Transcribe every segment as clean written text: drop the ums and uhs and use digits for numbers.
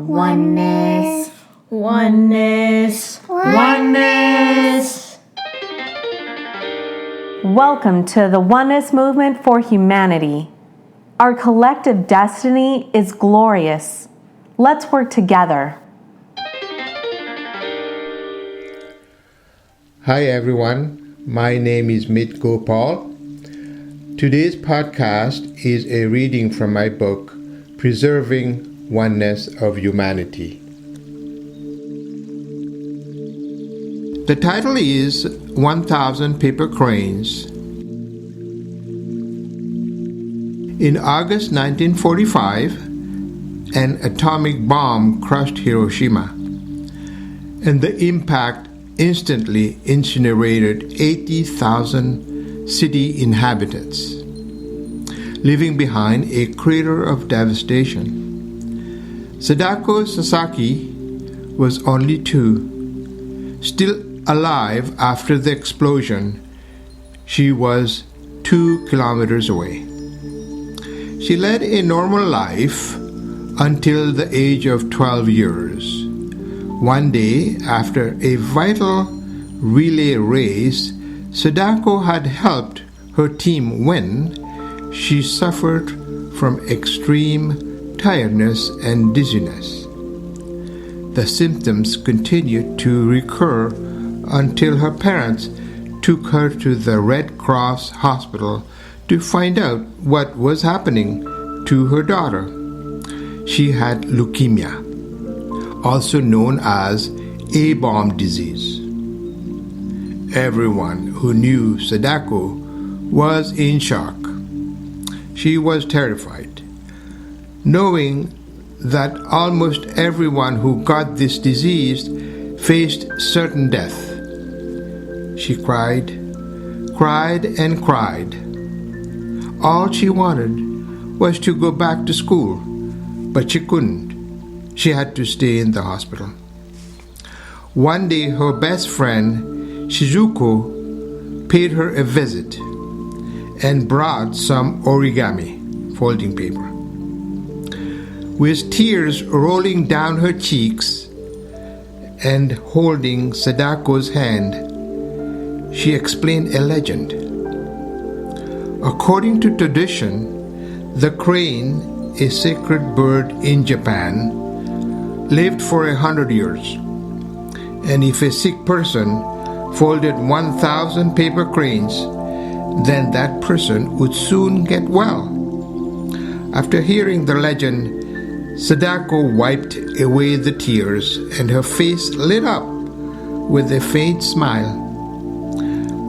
Oneness. Oneness. Oneness. Welcome to the Oneness Movement for Humanity. Our collective destiny is glorious. Let's work together. Hi everyone, my name is Mit Gopal. Today's podcast is a reading from my book, Preserving Oneness of Humanity. The title is 1,000 Paper Cranes. In August 1945, an atomic bomb crushed Hiroshima, and the impact instantly incinerated 80,000 city inhabitants, leaving behind a crater of devastation. Sadako Sasaki was only 2. Still alive after the explosion, she was 2 kilometers away. She led a normal life until the age of 12 years. One day, after a vital relay race Sadako had helped her team win, she suffered from extreme tiredness and dizziness. The symptoms continued to recur until her parents took her to the Red Cross hospital to find out what was happening to her daughter. She had leukemia, also known as A-bomb disease. Everyone who knew Sadako was in shock. She was terrified, knowing that almost everyone who got this disease faced certain death. She cried and cried. All she wanted was to go back to school, but she couldn't. She had to stay in the hospital. One day, her best friend, Shizuko, paid her a visit and brought some origami, folding paper. With tears rolling down her cheeks and holding Sadako's hand, she explained a legend. According to tradition, the crane, a sacred bird in Japan, lived for 100 years. And if a sick person folded 1,000 paper cranes, then that person would soon get well. After hearing the legend, Sadako wiped away the tears and her face lit up with a faint smile,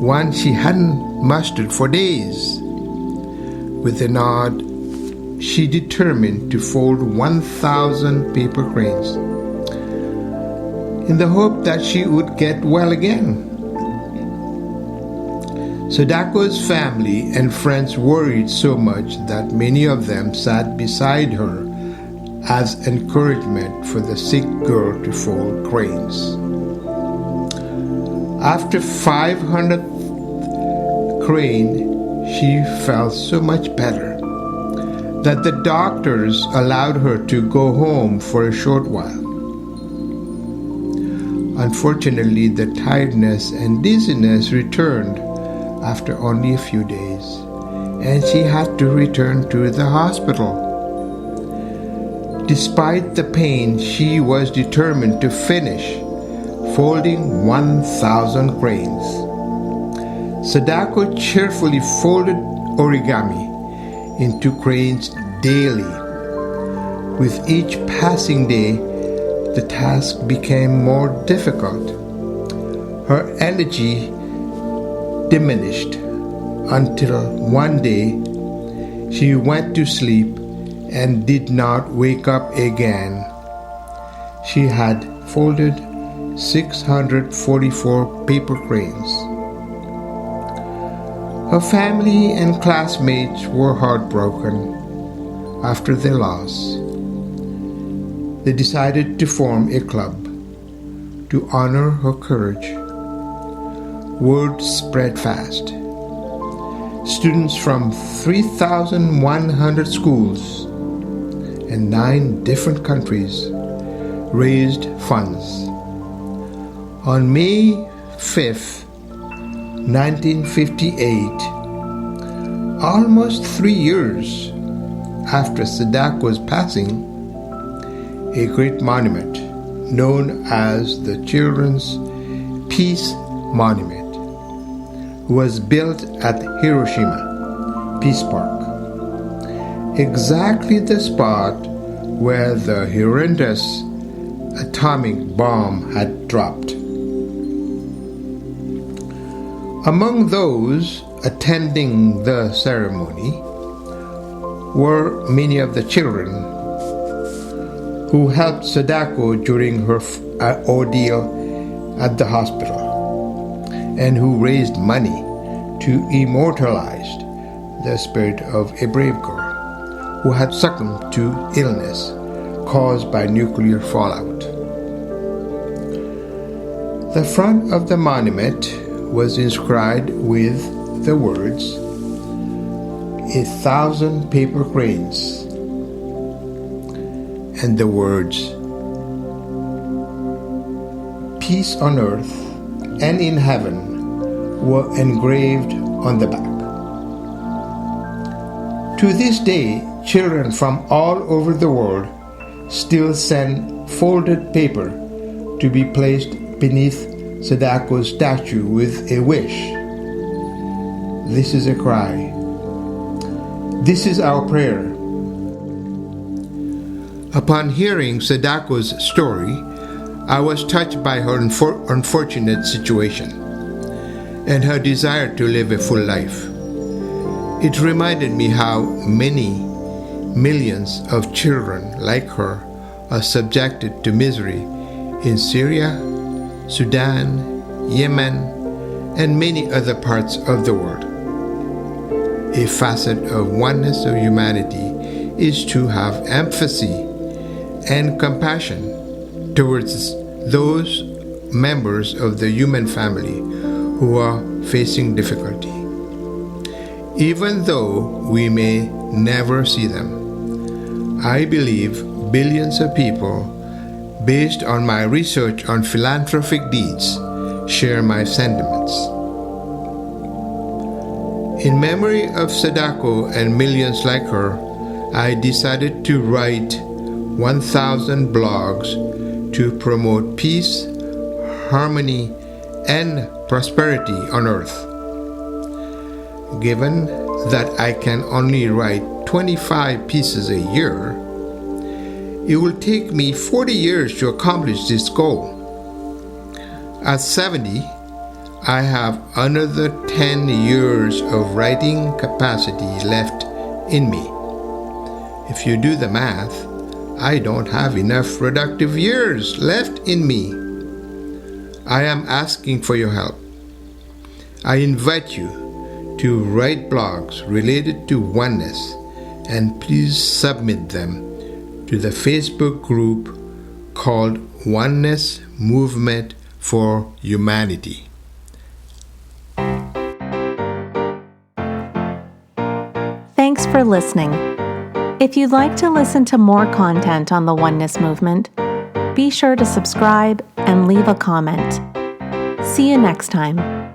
one she hadn't mustered for days. With a nod, she determined to fold 1,000 paper cranes in the hope that she would get well again. Sadako's family and friends worried so much that many of them sat beside her as encouragement for the sick girl to fold cranes. After 500th crane, she felt so much better that the doctors allowed her to go home for a short while. Unfortunately, the tiredness and dizziness returned after only a few days, and she had to return to the hospital. Despite the pain, she was determined to finish folding 1,000 cranes. Sadako cheerfully folded origami into cranes daily. With each passing day, the task became more difficult. Her energy diminished until one day she went to sleep and did not wake up again. She had folded 644 paper cranes. Her family and classmates were heartbroken after their loss. They decided to form a club to honor her courage. Word spread fast. Students from 3,100 schools and 9 different countries raised funds. On May 5th, 1958, almost 3 years after Sadako's passing, a great monument known as the Children's Peace Monument was built at Hiroshima Peace Park, exactly the spot where the horrendous atomic bomb had dropped. Among those attending the ceremony were many of the children who helped Sadako during her ordeal at the hospital and who raised money to immortalize the spirit of a brave girl who had succumbed to illness caused by nuclear fallout. The front of the monument was inscribed with the words, "1,000 paper cranes," and the words, "Peace on earth and in heaven," were engraved on the back. To this day, children from all over the world still send folded paper to be placed beneath Sadako's statue with a wish. This is a cry. This is our prayer. Upon hearing Sadako's story, I was touched by her unfortunate situation and her desire to live a full life. It reminded me how many millions of children like her are subjected to misery in Syria, Sudan, Yemen, and many other parts of the world. A facet of oneness of humanity is to have empathy and compassion towards those members of the human family who are facing difficulty. Even though we may never see them, I believe billions of people, based on my research on philanthropic deeds, share my sentiments. In memory of Sadako and millions like her, I decided to write 1,000 blogs to promote peace, harmony, and prosperity on earth. Given that I can only write 25 pieces a year, it will take me 40 years to accomplish this goal. At 70, I have another 10 years of writing capacity left in me. If you do the math, I don't have enough productive years left in me. I am asking for your help. I invite you to write blogs related to oneness, and please submit them to the Facebook group called Oneness Movement for Humanity. Thanks for listening. If you'd like to listen to more content on the Oneness Movement, be sure to subscribe and leave a comment. See you next time.